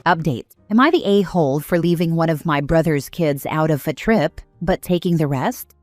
Update. Am I the a-hole for leaving one of my brother's kids out of a trip, but taking the rest?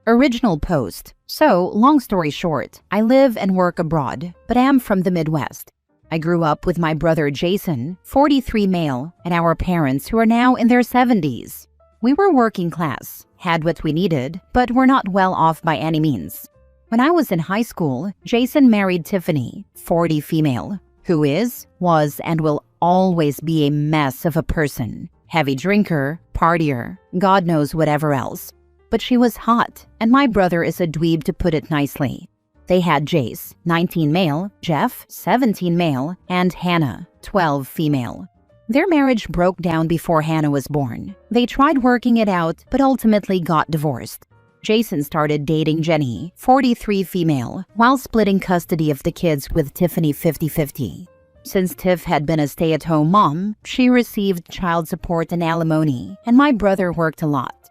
Original post. So, long story short, I live and work abroad, but am from the Midwest. I grew up with my brother Jason, 43 male, and our parents who are now in their 70s. We were working class, had what we needed, but were not well off by any means. When I was in high school, Jason married Tiffany, 40 female, who is, was, and will always be a mess of a person. Heavy drinker, partier, God knows whatever else. But she was hot, and my brother is a dweeb to put it nicely. They had Jace, 19 male, Jeff, 17 male, and Hannah, 12 female. Their marriage broke down before Hannah was born. They tried working it out, but ultimately got divorced. Jason started dating Jenny, 43 female, while splitting custody of the kids with Tiffany 50-50. Since Tiff had been a stay-at-home mom, she received child support and alimony, and my brother worked a lot.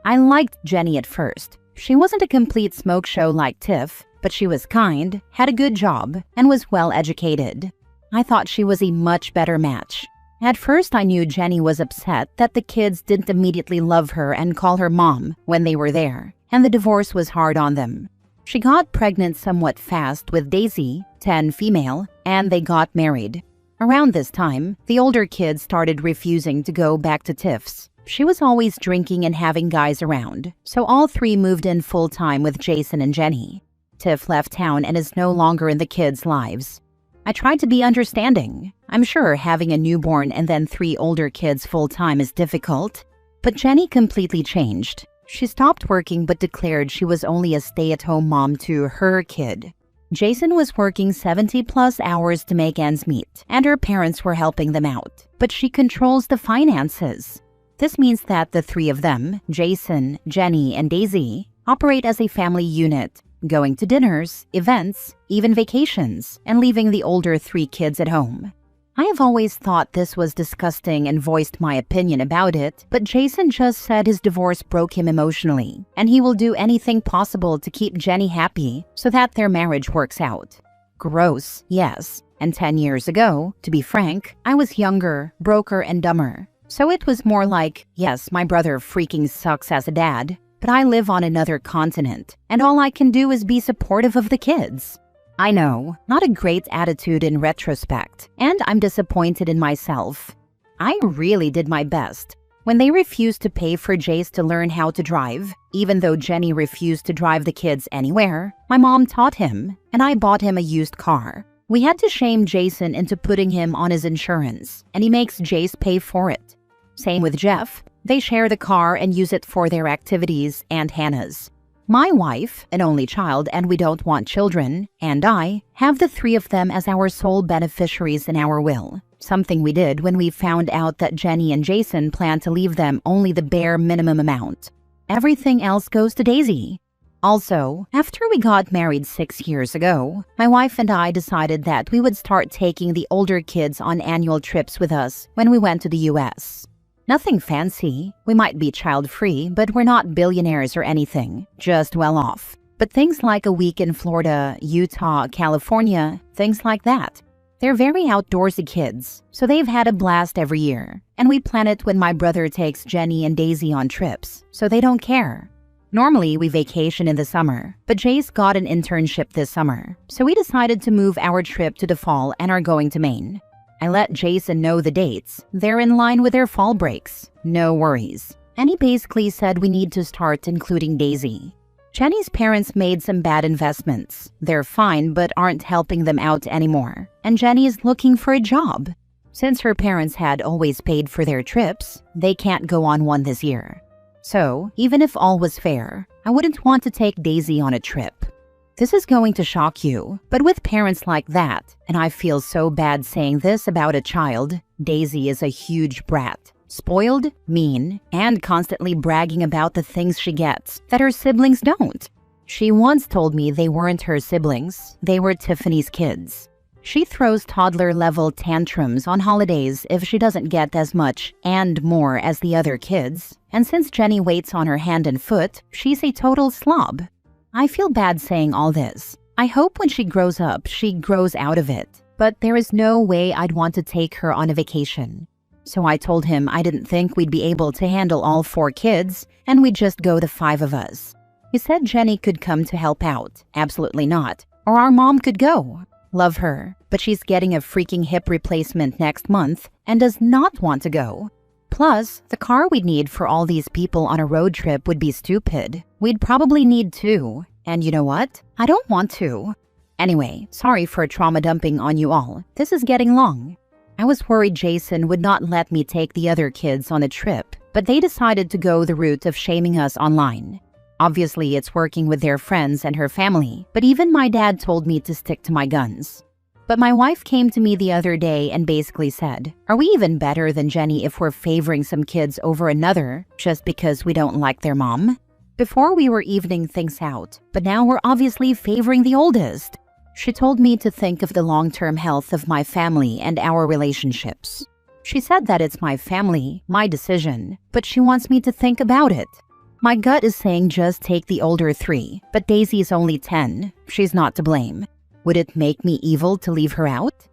I liked Jenny at first. She wasn't a complete smoke show like Tiff, but she was kind, had a good job, and was well educated. I thought she was a much better match. At first, I knew Jenny was upset that the kids didn't immediately love her and call her mom when they were there, and the divorce was hard on them. She got pregnant somewhat fast with Daisy, 10 female, and they got married. Around this time, the older kids started refusing to go back to Tiff's. She was always drinking and having guys around, so all three moved in full-time with Jason and Jenny. Tiff left town and is no longer in the kids' lives. I tried to be understanding. I'm sure having a newborn and then 3 older kids full-time is difficult, but Jenny completely changed. She stopped working but declared she was only a stay-at-home mom to her kid. Jason was working 70+ hours to make ends meet, and her parents were helping them out, but she controls the finances. This means that the 3 of them, Jason, Jenny, and Daisy, operate as a family unit, going to dinners, events, even vacations, and leaving the older 3 kids at home. I have always thought this was disgusting and voiced my opinion about it, but Jason just said his divorce broke him emotionally, and he will do anything possible to keep Jenny happy so that their marriage works out. Gross, yes. And 10 years ago, to be frank, I was younger, broker, and dumber. So it was more like, yes, my brother freaking sucks as a dad, but I live on another continent, and all I can do is be supportive of the kids. I know, not a great attitude in retrospect, and I'm disappointed in myself. I really did my best. When they refused to pay for Jace to learn how to drive, even though Jenny refused to drive the kids anywhere, my mom taught him, and I bought him a used car. We had to shame Jason into putting him on his insurance, and he makes Jace pay for it. Same with Jeff. They share the car and use it for their activities and Hannah's. My wife, an only child and we don't want children, and I have the 3 of them as our sole beneficiaries in our will. Something we did when we found out that Jenny and Jason plan to leave them only the bare minimum amount. Everything else goes to Daisy. Also, after we got married 6 years ago, my wife and I decided that we would start taking the older kids on annual trips with us when we went to the US. Nothing fancy. We might be child-free, but we're not billionaires or anything, just well off. But things like a week in Florida, Utah, California, things like that. They're very outdoorsy kids, so they've had a blast every year. And we plan it when my brother takes Jenny and Daisy on trips, so they don't care. Normally, we vacation in the summer, but Jace got an internship this summer, so we decided to move our trip to the fall and are going to Maine. I let Jason know the dates. They're in line with their fall breaks. No worries. And he basically said we need to start including Daisy. Jenny's parents made some bad investments. They're fine but aren't helping them out anymore. And Jenny is looking for a job. Since her parents had always paid for their trips, they can't go on one this year. So, even if all was fair, I wouldn't want to take Daisy on a trip. This is going to shock you, but with parents like that, and I feel so bad saying this about a child, Daisy is a huge brat. Spoiled, mean, and constantly bragging about the things she gets that her siblings don't. She once told me they weren't her siblings, they were Tiffany's kids. She throws toddler-level tantrums on holidays if she doesn't get as much and more as the other kids, and since Jenny waits on her hand and foot, she's a total slob. I feel bad saying all this. I hope when she grows up, she grows out of it. But there is no way I'd want to take her on a vacation. So I told him I didn't think we'd be able to handle all 4 kids and we'd just go the 5 of us. He said Jenny could come to help out. Absolutely not. Or our mom could go. Love her, but she's getting a freaking hip replacement next month and does not want to go. Plus, the car we'd need for all these people on a road trip would be stupid. We'd probably need 2. And you know what? I don't want to. Anyway, sorry for trauma dumping on you all. This is getting long. I was worried Jason would not let me take the other kids on a trip, but they decided to go the route of shaming us online. Obviously, it's working with their friends and her family, but even my dad told me to stick to my guns. But my wife came to me the other day and basically said, "Are we even better than Jenny if we're favoring some kids over another just because we don't like their mom?" Before we were evening things out, but now we're obviously favoring the oldest. She told me to think of the long-term health of my family and our relationships. She said that it's my family, my decision, but she wants me to think about it. My gut is saying just take the older 3, but Daisy's only 10. She's not to blame. Would it make me evil to leave her out?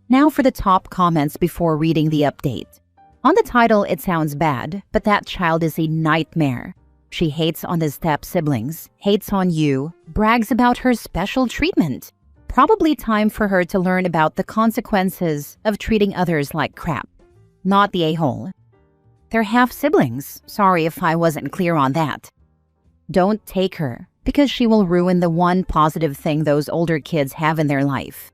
Now for the top comments before reading the update. On the title, it sounds bad, but that child is a nightmare. She hates on the step-siblings, hates on you, brags about her special treatment. Probably time for her to learn about the consequences of treating others like crap. Not the a-hole. They're half-siblings. Sorry if I wasn't clear on that. Don't take her, because she will ruin the one positive thing those older kids have in their life.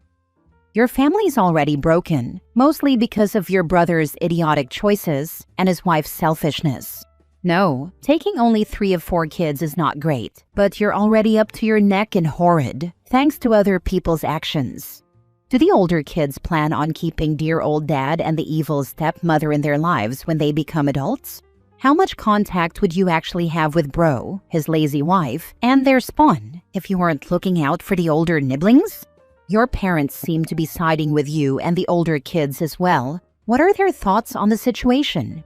Your family's already broken, mostly because of your brother's idiotic choices and his wife's selfishness. No, taking only 3 of 4 kids is not great, but you're already up to your neck in horrid, thanks to other people's actions. Do the older kids plan on keeping dear old dad and the evil stepmother in their lives when they become adults? How much contact would you actually have with bro, his lazy wife, and their spawn if you weren't looking out for the older Niblings? Your parents seem to be siding with you and the older kids as well. What are their thoughts on the situation?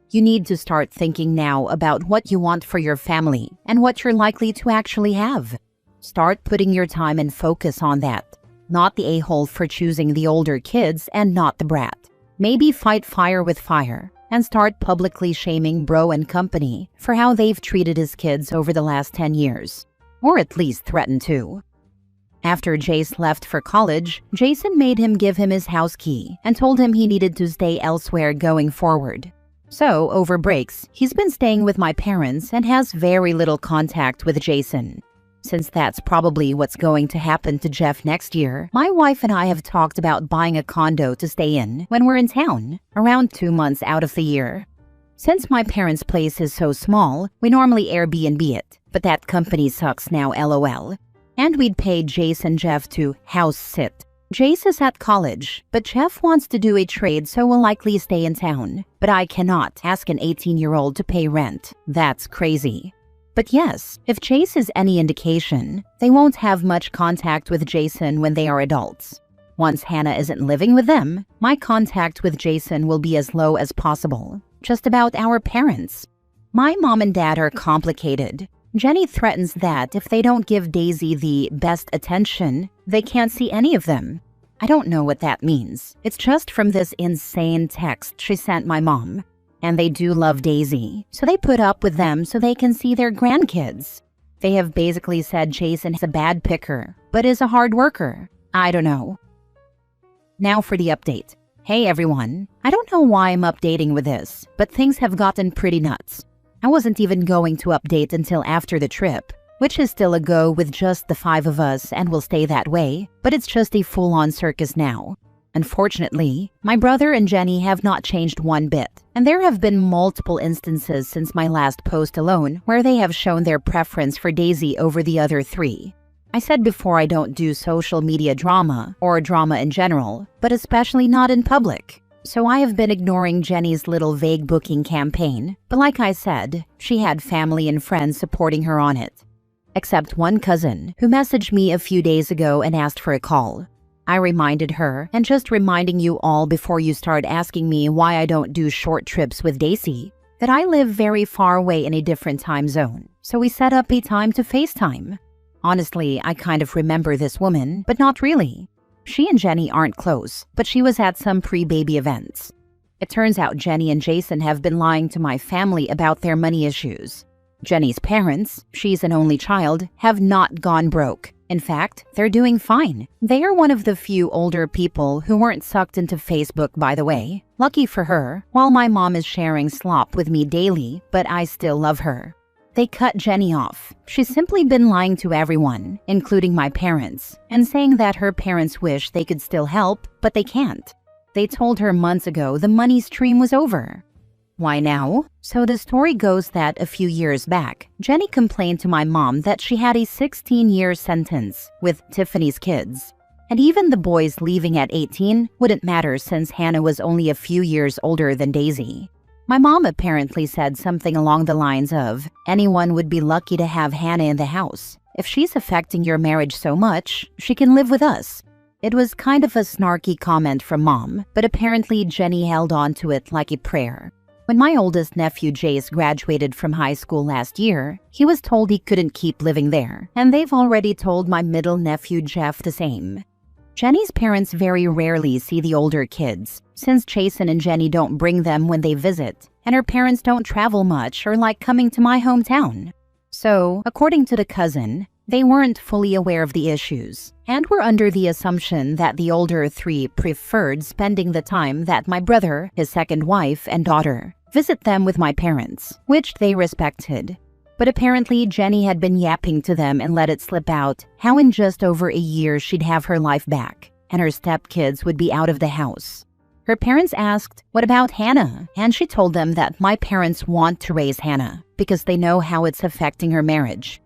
You need to start thinking now about what you want for your family and what you're likely to actually have. Start putting your time and focus on that, not the a-hole for choosing the older kids and not the brat. Maybe fight fire with fire and start publicly shaming bro and company for how they've treated his kids over the last 10 years. Or at least threaten to. After Jace left for college, Jason made him give him his house key and told him he needed to stay elsewhere going forward. So, over breaks, he's been staying with my parents and has very little contact with Jason. Since that's probably what's going to happen to Jeff next year, my wife and I have talked about buying a condo to stay in when we're in town, around 2 months out of the year. Since my parents' place is so small, we normally Airbnb it, but that company sucks now LOL. And we'd pay Jace and Jeff to house sit. Jace is at college, but Jeff wants to do a trade so will likely stay in town. But I cannot ask an 18-year-old to pay rent. That's crazy. But yes, if Jace is any indication, they won't have much contact with Jason when they are adults. Once Hannah isn't living with them, my contact with Jason will be as low as possible. Just about our parents. My mom and dad are complicated. Jenny threatens that if they don't give Daisy the best attention, they can't see any of them. I don't know what that means. It's just from this insane text she sent my mom. And they do love Daisy, so they put up with them so they can see their grandkids. They have basically said Jason is a bad picker, but is a hard worker. I don't know. Now for the update. Hey everyone, I don't know why I'm updating with this, but things have gotten pretty nuts. I wasn't even going to update until after the trip, which is still a go with just the 5 of us and will stay that way, but it's just a full-on circus now. Unfortunately, my brother and Jenny have not changed one bit, and there have been multiple instances since my last post alone where they have shown their preference for Daisy over the other 3. I said before I don't do social media drama, or drama in general, but especially not in public. So I have been ignoring Jenny's little vague booking campaign, but like I said, she had family and friends supporting her on it. Except one cousin, who messaged me a few days ago and asked for a call. I reminded her, and just reminding you all before you start asking me why I don't do short trips with Daisy, that I live very far away in a different time zone, so we set up a time to FaceTime. Honestly, I kind of remember this woman, but not really. She and Jenny aren't close, but she was at some pre-baby events. It turns out Jenny and Jason have been lying to my family about their money issues. Jenny's parents, she's an only child, have not gone broke. In fact, they're doing fine. They are one of the few older people who weren't sucked into Facebook, by the way. Lucky for her, while my mom is sharing slop with me daily, but I still love her. They cut Jenny off. She's simply been lying to everyone, including my parents, and saying that her parents wish they could still help, but they can't. They told her months ago the money stream was over. Why now? So the story goes that a few years back, Jenny complained to my mom that she had a 16-year sentence with Tiffany's kids. And even the boys leaving at 18 wouldn't matter since Hannah was only a few years older than Daisy. My mom apparently said something along the lines of, anyone would be lucky to have Hannah in the house. If she's affecting your marriage so much, she can live with us. It was kind of a snarky comment from Mom, but apparently Jenny held on to it like a prayer. When my oldest nephew Jace graduated from high school last year, he was told he couldn't keep living there, and they've already told my middle nephew Jeff the same. Jenny's parents very rarely see the older kids, since Jason and Jenny don't bring them when they visit, and her parents don't travel much or like coming to my hometown. So, according to the cousin, they weren't fully aware of the issues, and were under the assumption that the older three preferred spending the time that my brother, his second wife, and daughter visit them with my parents, which they respected. But apparently Jenny had been yapping to them and let it slip out how in just over a year she'd have her life back, and her stepkids would be out of the house. Her parents asked, what about Hannah? And she told them that my parents want to raise Hannah because they know how it's affecting her marriage.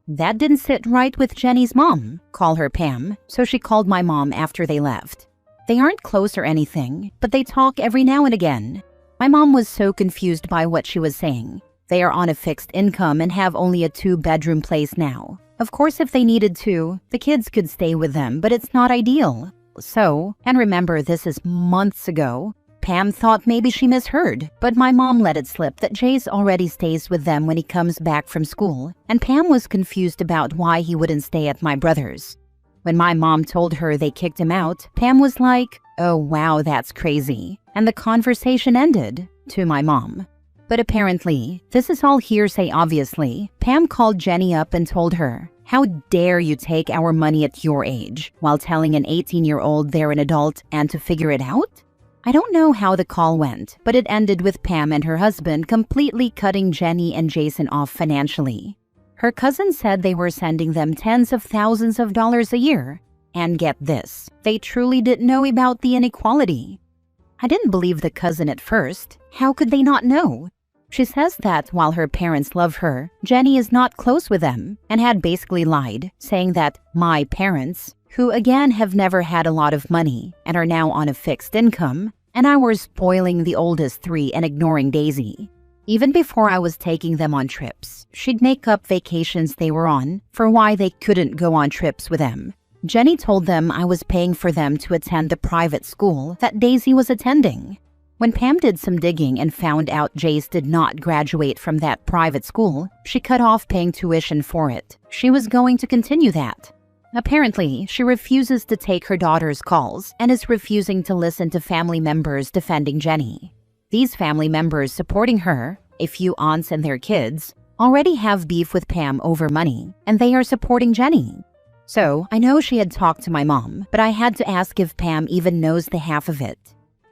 That didn't sit right with Jenny's mom, call her Pam, so she called my mom after they left. They aren't close or anything, but they talk every now and again. My mom was so confused by what she was saying. They are on a fixed income and have only a 2-bedroom place now. Of course, if they needed to, the kids could stay with them, but it's not ideal. So, and remember this is months ago, Pam thought maybe she misheard, but my mom let it slip that Jace already stays with them when he comes back from school, and Pam was confused about why he wouldn't stay at my brother's. When my mom told her they kicked him out, Pam was like, oh wow, that's crazy, and the conversation ended, to my mom. But apparently, this is all hearsay obviously. Pam called Jenny up and told her, how dare you take our money at your age, while telling an 18-year-old they're an adult and to figure it out? I don't know how the call went, but it ended with Pam and her husband completely cutting Jenny and Jason off financially. Her cousin said they were sending them tens of thousands of dollars a year. And get this, they truly didn't know about the inequality. I didn't believe the cousin at first. How could they not know? She says that while her parents love her, Jenny is not close with them and had basically lied, saying that my parents, who again have never had a lot of money and are now on a fixed income, and I were spoiling the oldest three and ignoring Daisy. Even before I was taking them on trips, she'd make up vacations they were on for why they couldn't go on trips with them. Jenny told them I was paying for them to attend the private school that Daisy was attending. When Pam did some digging and found out Jace did not graduate from that private school, she cut off paying tuition for it. She was going to continue that. Apparently, she refuses to take her daughter's calls and is refusing to listen to family members defending Jenny. These family members supporting her, a few aunts and their kids, already have beef with Pam over money, and they are supporting Jenny. So, I know she had talked to my mom, but I had to ask if Pam even knows the half of it.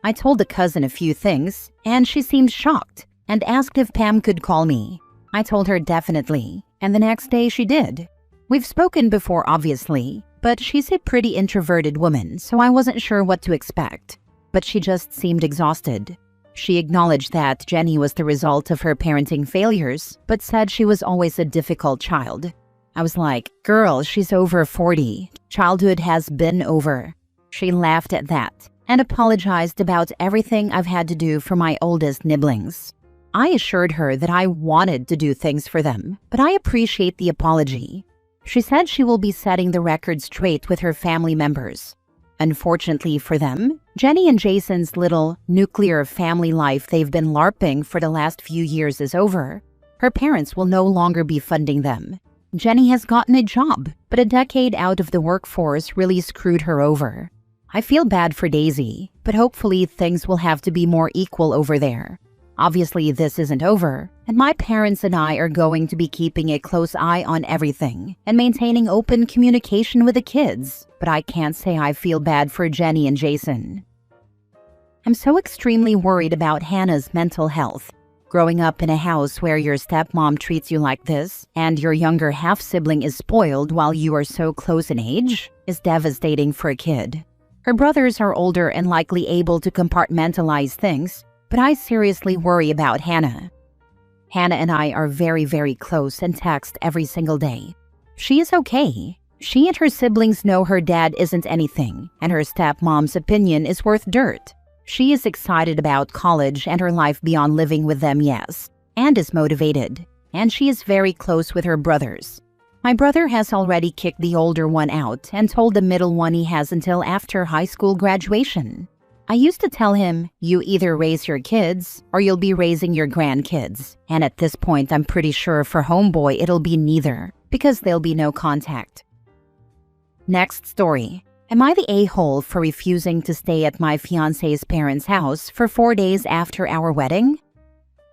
I told the cousin a few things, and she seemed shocked, and asked if Pam could call me. I told her definitely, and the next day she did. We've spoken before obviously, but she's a pretty introverted woman, so I wasn't sure what to expect. But she just seemed exhausted. She acknowledged that Jenny was the result of her parenting failures, but said she was always a difficult child. I was like, girl, she's over 40. Childhood has been over. She laughed at that and apologized about everything I've had to do for my oldest Niblings. I assured her that I wanted to do things for them, but I appreciate the apology. She said she will be setting the record straight with her family members. Unfortunately for them, Jenny and Jason's little nuclear family life they've been LARPing for the last few years is over. Her parents will no longer be funding them. Jenny has gotten a job, but a decade out of the workforce really screwed her over. I feel bad for Daisy, but hopefully things will have to be more equal over there. Obviously, this isn't over, and my parents and I are going to be keeping a close eye on everything and maintaining open communication with the kids, but I can't say I feel bad for Jenny and Jason. I'm so extremely worried about Hannah's mental health. Growing up in a house where your stepmom treats you like this and your younger half-sibling is spoiled while you are so close in age is devastating for a kid. Her brothers are older and likely able to compartmentalize things, but I seriously worry about Hannah. Hannah and I are very, very close and text every single day. She is okay. She and her siblings know her dad isn't anything, and her stepmom's opinion is worth dirt. She is excited about college and her life beyond living with them, yes, and is motivated. And she is very close with her brothers. My brother has already kicked the older one out and told the middle one he has until after high school graduation. I used to tell him, you either raise your kids or you'll be raising your grandkids. And at this point, I'm pretty sure for homeboy it'll be neither, because there'll be no contact. Next story. Am I the a-hole for refusing to stay at my fiancé's parents' house for 4 days after our wedding?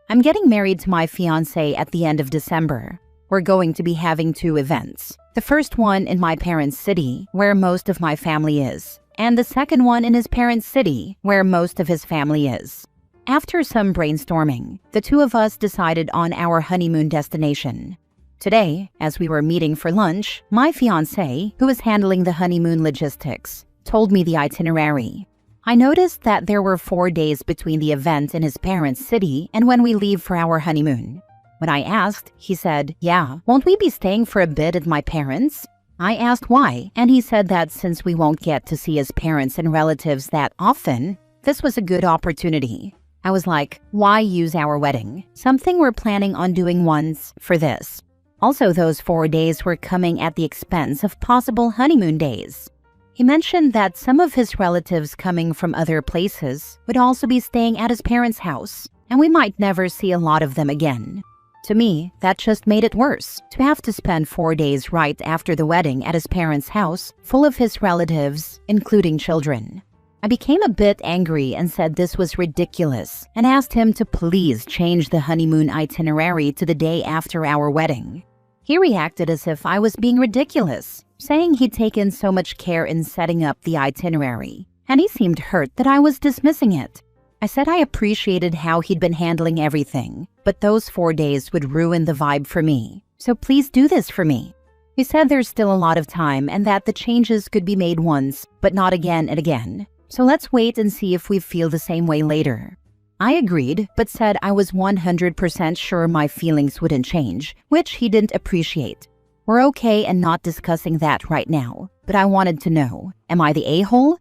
I'm getting married to my fiancé at the end of December. We're going to be having 2 events. The first one in my parents' city, where most of my family is, and the second one in his parents' city, where most of his family is. After some brainstorming, the 2 of us decided on our honeymoon destination. Today, as we were meeting for lunch, my fiancé, who is handling the honeymoon logistics, told me the itinerary. I noticed that there were 4 days between the event in his parents' city and when we leave for our honeymoon. When I asked, he said, yeah, won't we be staying for a bit at my parents'? I asked why, and he said that since we won't get to see his parents and relatives that often, this was a good opportunity. I was like, why use our wedding? Something we're planning on doing once for this. Also, those 4 days were coming at the expense of possible honeymoon days. He mentioned that some of his relatives coming from other places would also be staying at his parents' house, and we might never see a lot of them again. To me, that just made it worse, to have to spend 4 days right after the wedding at his parents' house, full of his relatives, including children. I became a bit angry and said this was ridiculous and asked him to please change the honeymoon itinerary to the day after our wedding. He reacted as if I was being ridiculous, saying he'd taken so much care in setting up the itinerary, and he seemed hurt that I was dismissing it. I said I appreciated how he'd been handling everything, but those 4 days would ruin the vibe for me, so please do this for me. He said there's still a lot of time and that the changes could be made once, but not again and again. So let's wait and see if we feel the same way later. I agreed, but said I was 100% sure my feelings wouldn't change, which he didn't appreciate. We're okay and not discussing that right now, but I wanted to know, am I the a-hole?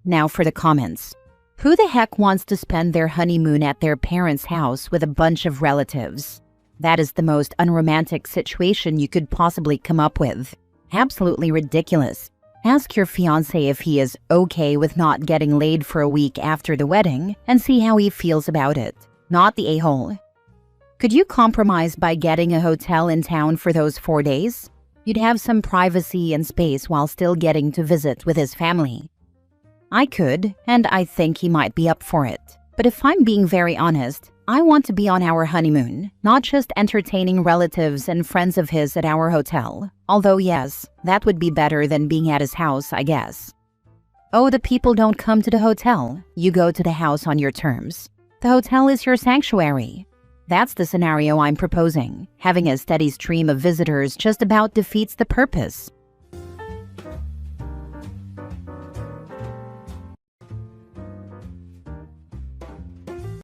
Now for the comments. Who the heck wants to spend their honeymoon at their parents' house with a bunch of relatives? That is the most unromantic situation you could possibly come up with. Absolutely ridiculous. Ask your fiancé if he is okay with not getting laid for a week after the wedding and see how he feels about it. Not the a-hole. Could you compromise by getting a hotel in town for those 4 days? You'd have some privacy and space while still getting to visit with his family. I could, and I think he might be up for it. But if I'm being very honest, I want to be on our honeymoon, not just entertaining relatives and friends of his at our hotel. Although yes, that would be better than being at his house, I guess. Oh, the people don't come to the hotel. You go to the house on your terms. The hotel is your sanctuary. That's the scenario I'm proposing. Having a steady stream of visitors just about defeats the purpose.